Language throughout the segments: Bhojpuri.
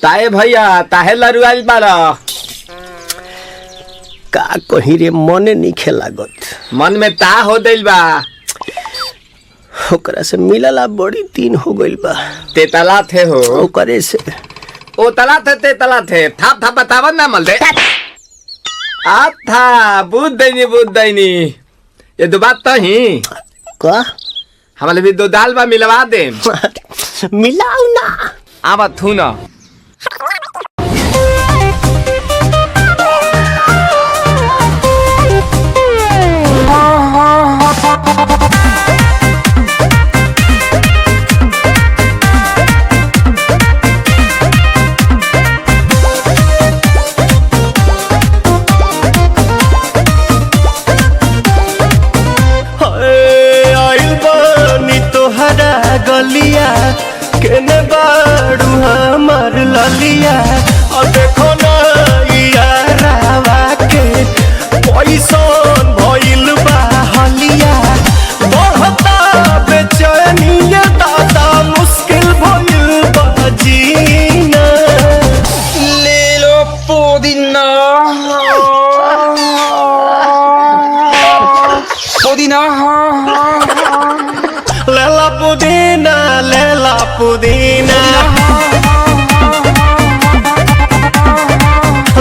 ताए भैया ताहे लरुआल बारा का कहीं रे मने नहीं लागत। मन में ता हो दिल बा ओकरा से मिलला बड़ी दिन हो गइल बा। ते तला थे हो ओकरे से ओ तला थे ते तला थे थाप थाप बतावन ना मल दे आ था बुद्ध दैनी ये दो बात तो ही का हमारे भी दो दाल बा मिलवा दे मिलाऊ ना आवा थू ना गलिया केने बाड़ू हमार ललिया और देखो ना यारावा के पैसन भइल बा हलिया बढ़ता बेचैनिया दादा मुश्किल भइल बा जीना ले लो पुदीना पुदीना लेला पुदीना लेला पुदीना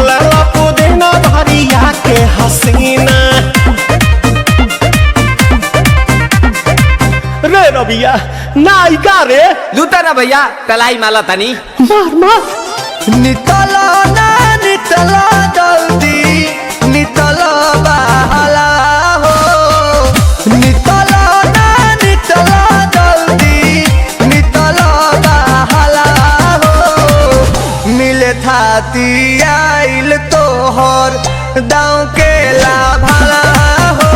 लेला पुदीना भरिया के हसीना रे रबिया नायिका रे लूटा ना भैया तलाई माला तनी मार मार नितला ना नितला जल्दी नितला बहला हो नितला थाती आइल तोहर दाँव के लाभाला हो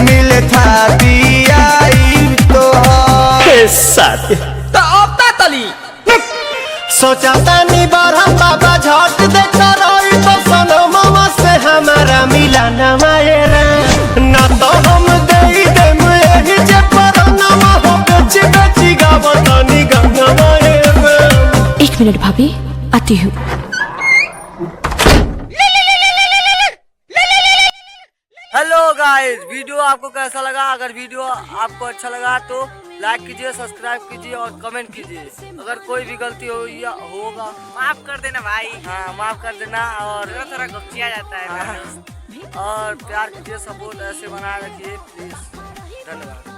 मिले थाती आइल तोहर साथी तो अब ता तली सोचा तानी बारह बाबा झट देखा रही तो सनमवा से हमारा मिला न मायरा ना तो हम दे देम यही जे परनमा हो बेची बेची गावतनी गंगा मायरा। 1 मिनट भाभी आती हूँ। हेलो गाइस, वीडियो आपको कैसा लगा? अगर वीडियो आपको अच्छा लगा तो लाइक कीजिए, सब्सक्राइब कीजिए और कमेंट कीजिए। अगर कोई भी गलती हो या होगा माफ कर देना भाई। हाँ माफ कर देना और थोड़ा गुस्सा जाता है और प्यार कीजिए, सपोर्ट ऐसे बनाए रखिए प्लीज। धन्यवाद।